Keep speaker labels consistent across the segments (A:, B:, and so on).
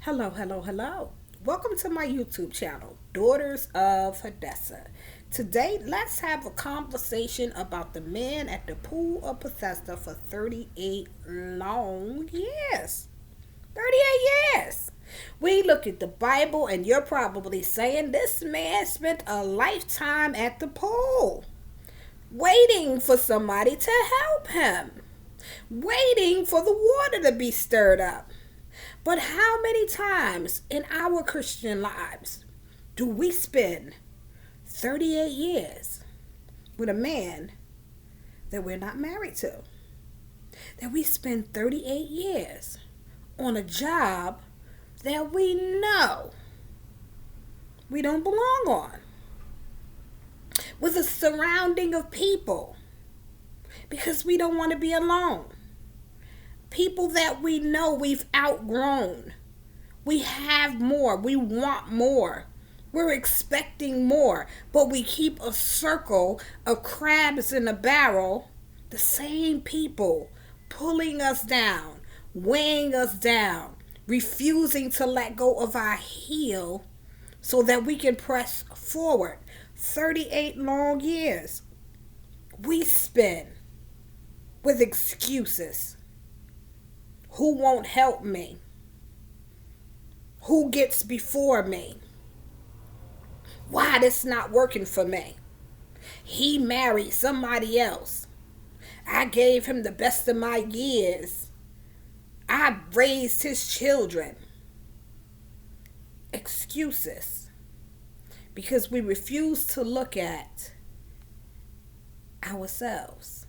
A: Hello, hello, hello. Welcome to my YouTube channel, Daughters of Hadessah. Today, let's have a conversation about the man at the pool of Bethesda for 38 long years. 38 years. We look at the Bible, and you're probably saying this man spent a lifetime at the pool, waiting for somebody to help him, waiting for the water to be stirred up. But how many times in our Christian lives do we spend 38 years with a man that we're not married to? That we spend 38 years on a job that we know we don't belong on, with a surrounding of people because we don't want to be alone. People that we know we've outgrown. We have more. We want more. We're expecting more. But we keep a circle of crabs in a barrel. The same people pulling us down, weighing us down, refusing to let go of our heel so that we can press forward. 38 long years we spend with excuses. Who won't help me? Who gets before me? Why this not working for me? He married somebody else. I gave him the best of my years. I raised his children. Excuses. Because we refuse to look at ourselves.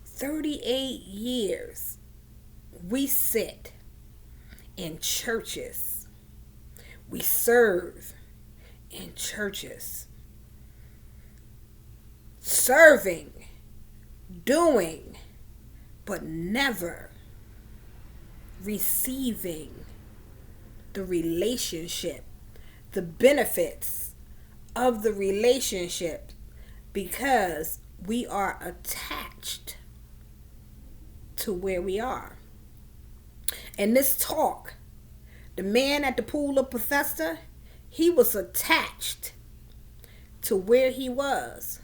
A: 38 years we sit in churches. We serve in churches. Serving, doing, but never receiving the relationship, the benefits of the relationship, because we are attached to where we are. In this talk, the man at the pool of Bethesda, he was attached to where he was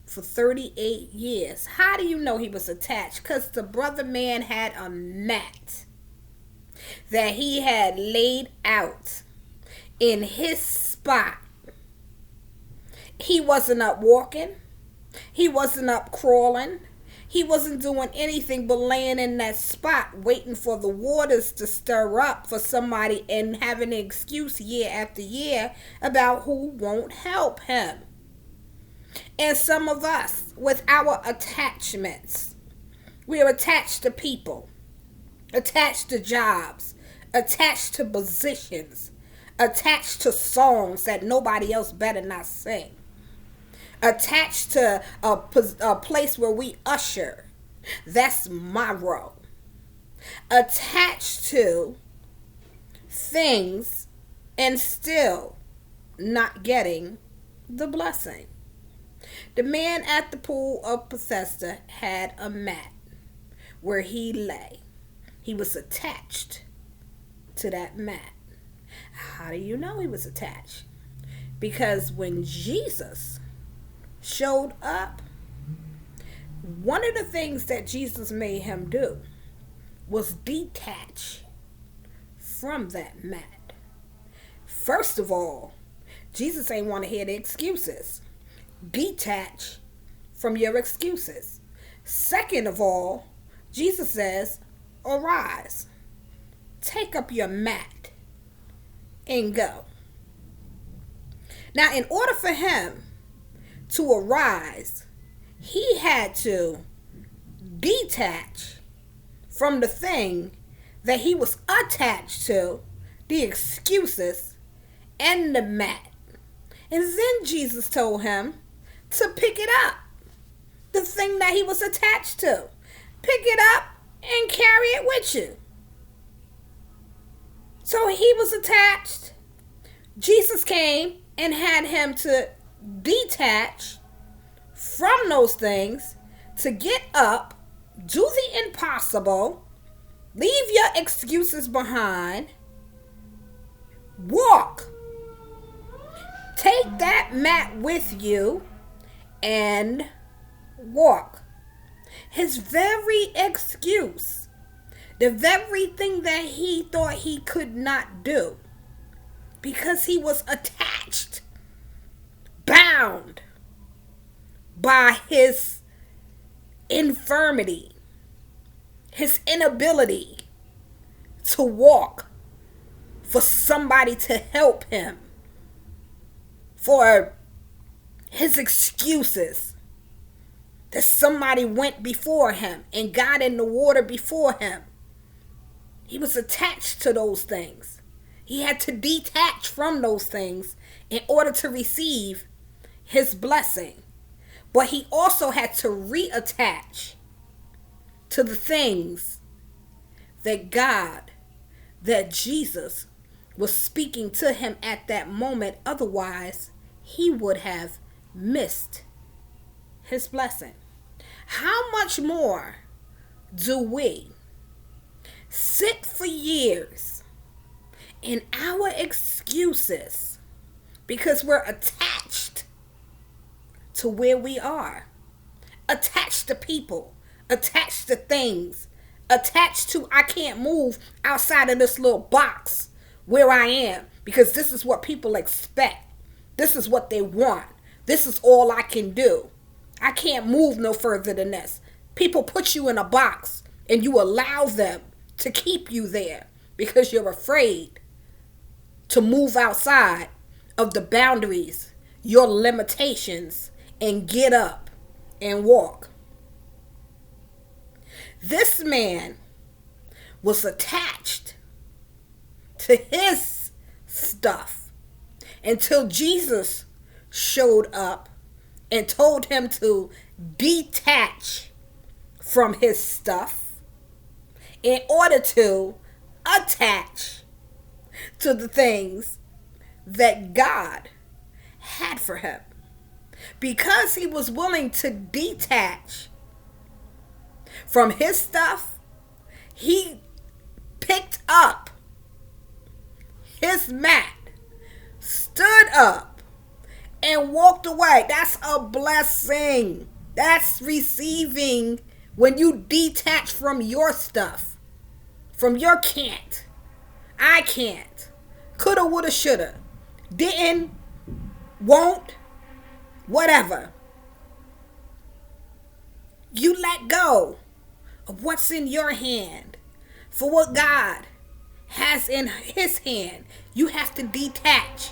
A: for 38 years. How do you know he was attached? Because the brother man had a mat that he had laid out in his spot. He wasn't up walking. He wasn't up crawling. He wasn't doing anything but laying in that spot waiting for the waters to stir up for somebody and having an excuse year after year about who won't help him. And some of us, with our attachments, we are attached to people, attached to jobs, attached to positions, attached to songs that nobody else better not sing, attached to a place where we usher. That's my role. Attached to things and still not getting the blessing. The man at the pool of Bethesda had a mat where he lay. He was attached to that mat. How do you know he was attached? Because when Jesus showed up, one of the things that Jesus made him do was detach from that mat. First of all, Jesus ain't want to hear the excuses. Detach from your excuses. Second of all, Jesus says, arise, take up your mat and go. Now, in order for him to arise, he had to detach from the thing that he was attached to, the excuses and the mat. And then Jesus told him to pick it up, the thing that he was attached to. Pick it up and carry it with you. So he was attached. Jesus came and had him to detach from those things, to get up, do the impossible, Leave your excuses behind. Walk. Take that mat with you and walk. His very excuse, the very thing that he thought he could not do, because he was attached, bound by his infirmity, his inability to walk, for somebody to help him, for his excuses that somebody went before him and got in the water before him. He was attached to those things. He had to detach from those things in order to receive his blessing. But he also had to reattach to the things that God, that Jesus was speaking to him at that moment. Otherwise, he would have missed his blessing. How much more do we sit for years in our excuses because we're attached to where we are, attached to people, attached to things, attached to I can't move outside of this little box where I am because this is what people expect. This is what they want. This is all I can do. I can't move no further than this. People put you in a box and you allow them to keep you there because you're afraid to move outside of the boundaries, your limitations, and get up and walk. This man was attached to his stuff until Jesus showed up and told him to detach from his stuff in order to attach to the things that God had for him. Because he was willing to detach from his stuff, he picked up his mat, stood up, and walked away. That's a blessing. That's receiving when you detach from your stuff, from your can't. I can't. Coulda, woulda, shoulda. Didn't, won't, whatever. You let go of what's in your hand for what God has in his hand. You have to detach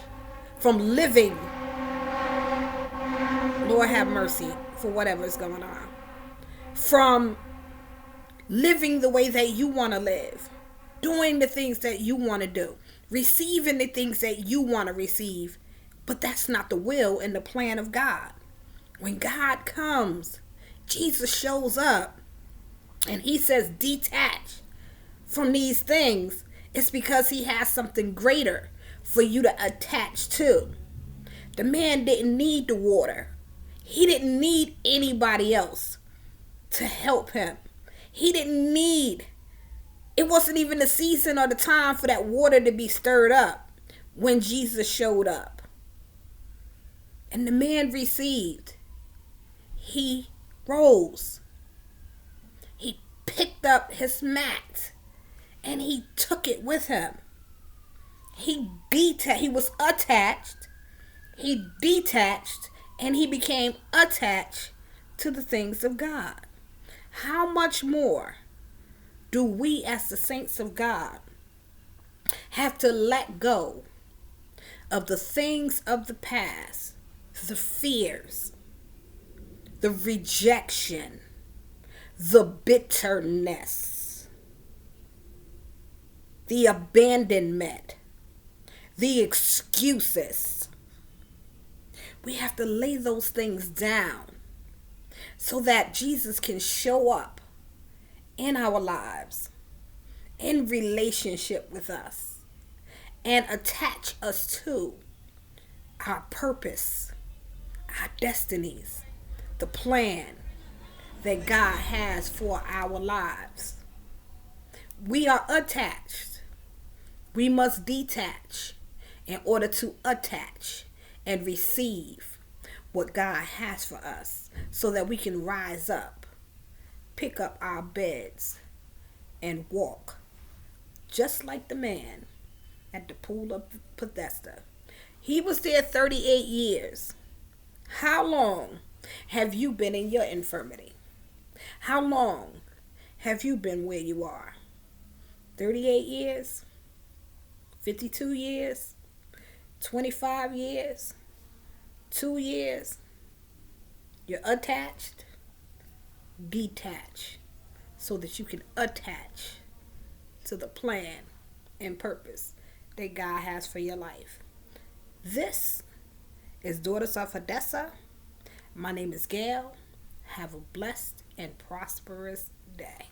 A: from living, Lord have mercy, for whatever's going on, from living the way that you want to live, doing the things that you want to do, receiving the things that you want to receive. But that's not the will and the plan of God. When God comes, Jesus shows up and he says detach from these things. It's because he has something greater for you to attach to. The man didn't need the water. He didn't need anybody else to help him. He didn't need, it wasn't even the season or the time for that water to be stirred up when Jesus showed up. And the man received. He rose. He picked up his mat and he took it with him. He was attached. He detached and he became attached to the things of God. How much more do we as the saints of God have to let go of the things of the past, the fears, the rejection, the bitterness, the abandonment, the excuses. We have to lay those things down so that Jesus can show up in our lives, in relationship with us, and attach us to our purpose, our destinies, the plan that God has for our lives. We are attached. We must detach in order to attach and receive what God has for us so that we can rise up, pick up our beds, and walk just like the man at the pool of Bethesda. He was there 38 years. How long have you been in your infirmity? How long have you been where you are? 38 years? 52 years? 25 years? 2 years? You're attached? Detach so that you can attach to the plan and purpose that God has for your life. This is Daughters of Hadessah. My name is Gail. Have a blessed and prosperous day.